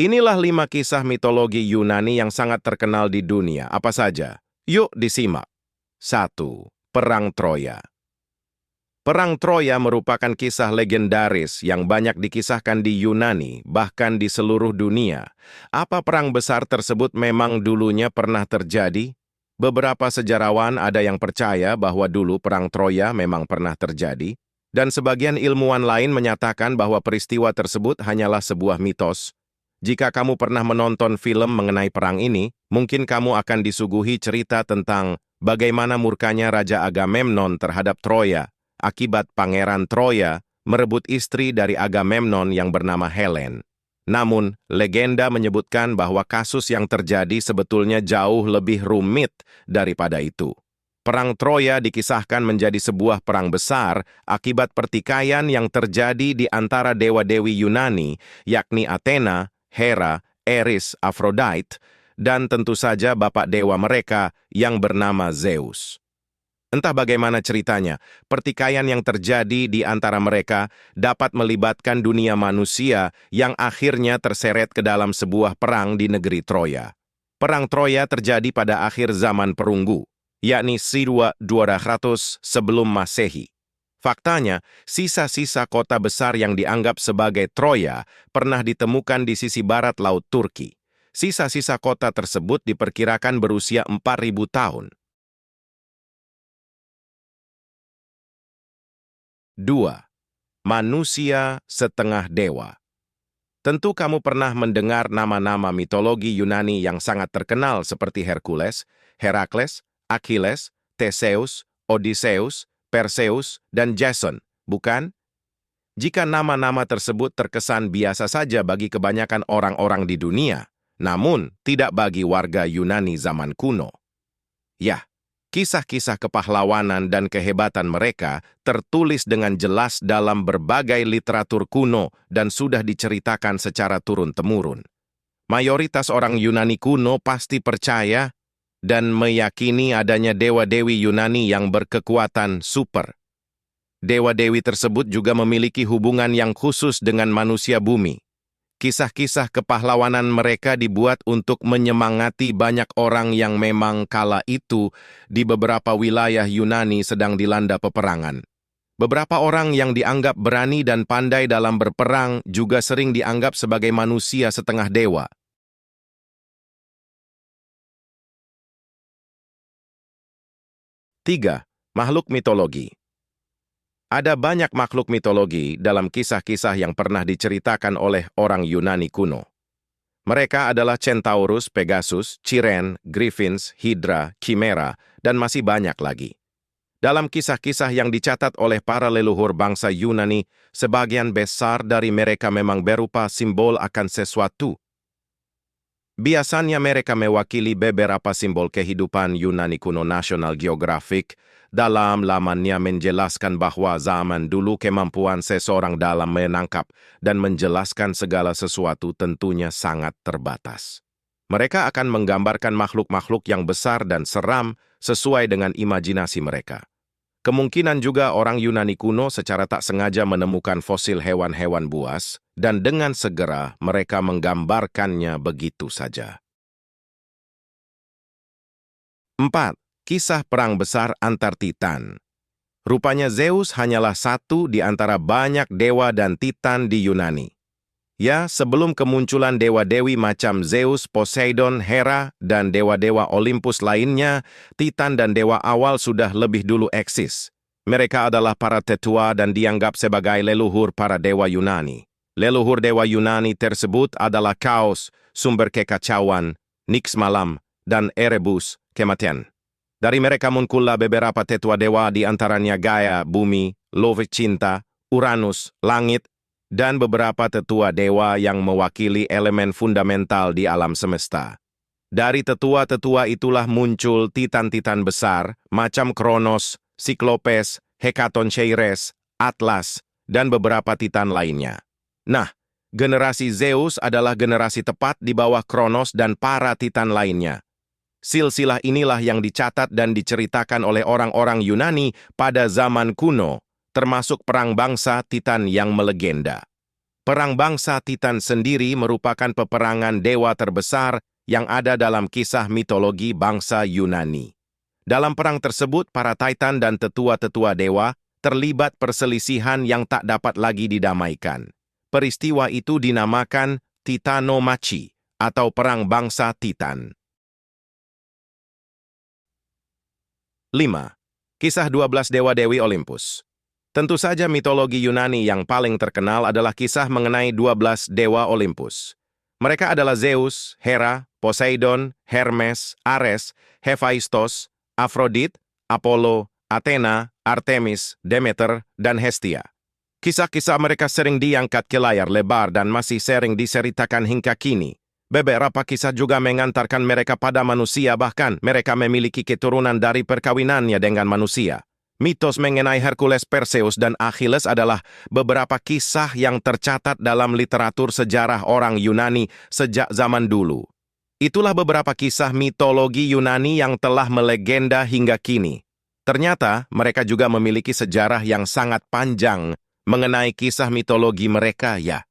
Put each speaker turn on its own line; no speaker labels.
Inilah 5 kisah mitologi Yunani yang sangat terkenal di dunia. Apa saja? Yuk disimak. 1. Perang Troya. Perang Troya merupakan kisah legendaris yang banyak dikisahkan di Yunani, bahkan di seluruh dunia. Apa perang besar tersebut memang dulunya pernah terjadi? Beberapa sejarawan ada yang percaya bahwa dulu perang Troya memang pernah terjadi, dan sebagian ilmuwan lain menyatakan bahwa peristiwa tersebut hanyalah sebuah mitos. Jika kamu pernah menonton film mengenai perang ini, mungkin kamu akan disuguhi cerita tentang bagaimana murkanya Raja Agamemnon terhadap Troya, akibat Pangeran Troya merebut istri dari Agamemnon yang bernama Helen. Namun, legenda menyebutkan bahwa kasus yang terjadi sebetulnya jauh lebih rumit daripada itu. Perang Troya dikisahkan menjadi sebuah perang besar akibat pertikaian yang terjadi di antara dewa-dewi Yunani, yakni Athena, Hera, Eris, Aphrodite, dan tentu saja bapak dewa mereka yang bernama Zeus. Entah bagaimana ceritanya, pertikaian yang terjadi di antara mereka dapat melibatkan dunia manusia yang akhirnya terseret ke dalam sebuah perang di negeri Troya. Perang Troya terjadi pada akhir zaman perunggu, yakni Sidua 200 sebelum Masehi. Faktanya, sisa-sisa kota besar yang dianggap sebagai Troya pernah ditemukan di sisi barat Laut Turki. Sisa-sisa kota tersebut diperkirakan berusia 4.000 tahun. 2. Manusia setengah dewa. Tentu kamu pernah mendengar nama-nama mitologi Yunani yang sangat terkenal seperti Hercules, Herakles, Achilles, Theseus, Odysseus, Perseus, dan Jason, bukan? Jika nama-nama tersebut terkesan biasa saja bagi kebanyakan orang-orang di dunia, namun tidak bagi warga Yunani zaman kuno. Ya, kisah-kisah kepahlawanan dan kehebatan mereka tertulis dengan jelas dalam berbagai literatur kuno dan sudah diceritakan secara turun-temurun. Mayoritas orang Yunani kuno pasti percaya dan meyakini adanya dewa-dewi Yunani yang berkekuatan super. Dewa-dewi tersebut juga memiliki hubungan yang khusus dengan manusia bumi. Kisah-kisah kepahlawanan mereka dibuat untuk menyemangati banyak orang yang memang kala itu di beberapa wilayah Yunani sedang dilanda peperangan. Beberapa orang yang dianggap berani dan pandai dalam berperang juga sering dianggap sebagai manusia setengah dewa. 3. Makhluk mitologi. Ada banyak makhluk mitologi dalam kisah-kisah yang pernah diceritakan oleh orang Yunani kuno. Mereka adalah Centaurus, Pegasus, Chiren, Griffins, Hydra, Chimera, dan masih banyak lagi. Dalam kisah-kisah yang dicatat oleh para leluhur bangsa Yunani, sebagian besar dari mereka memang berupa simbol akan sesuatu. Biasanya mereka mewakili beberapa simbol kehidupan Yunani kuno. National Geographic dalam lamannya menjelaskan bahwa zaman dulu kemampuan seseorang dalam menangkap dan menjelaskan segala sesuatu tentunya sangat terbatas. Mereka akan menggambarkan makhluk-makhluk yang besar dan seram sesuai dengan imajinasi mereka. Kemungkinan juga orang Yunani kuno secara tak sengaja menemukan fosil hewan-hewan buas, dan dengan segera mereka menggambarkannya begitu saja. 4. Kisah perang besar antar Titan. Rupanya Zeus hanyalah satu di antara banyak dewa dan Titan di Yunani. Ya, sebelum kemunculan dewa-dewi macam Zeus, Poseidon, Hera, dan dewa-dewa Olympus lainnya, Titan dan dewa awal sudah lebih dulu eksis. Mereka adalah para tetua dan dianggap sebagai leluhur para dewa Yunani. Leluhur dewa Yunani tersebut adalah Chaos, sumber kekacauan, Nyx malam, dan Erebus, kematian. Dari mereka muncullah beberapa tetua dewa di antaranya Gaia, bumi, Love, cinta, Uranus, langit, dan beberapa tetua dewa yang mewakili elemen fundamental di alam semesta. Dari tetua-tetua itulah muncul titan-titan besar, macam Kronos, Siklopes, Hekatoncheires, Atlas, dan beberapa titan lainnya. Nah, generasi Zeus adalah generasi tepat di bawah Kronos dan para titan lainnya. Silsilah inilah yang dicatat dan diceritakan oleh orang-orang Yunani pada zaman kuno, termasuk perang bangsa Titan yang melegenda. Perang bangsa Titan sendiri merupakan peperangan dewa terbesar yang ada dalam kisah mitologi bangsa Yunani. Dalam perang tersebut, para Titan dan tetua-tetua dewa terlibat perselisihan yang tak dapat lagi didamaikan. Peristiwa itu dinamakan Titanomachi atau Perang Bangsa Titan. 5. Kisah 12 Dewa-Dewi Olympus. Tentu saja mitologi Yunani yang paling terkenal adalah kisah mengenai 12 Dewa Olympus. Mereka adalah Zeus, Hera, Poseidon, Hermes, Ares, Hephaistos, Afrodit, Apollo, Athena, Artemis, Demeter, dan Hestia. Kisah-kisah mereka sering diangkat ke layar lebar dan masih sering diceritakan hingga kini. Beberapa kisah juga mengantarkan mereka pada manusia, bahkan mereka memiliki keturunan dari perkawinannya dengan manusia. Mitos mengenai Hercules, Perseus, dan Achilles adalah beberapa kisah yang tercatat dalam literatur sejarah orang Yunani sejak zaman dulu. Itulah beberapa kisah mitologi Yunani yang telah melegenda hingga kini. Ternyata, mereka juga memiliki sejarah yang sangat panjang mengenai kisah mitologi mereka, ya.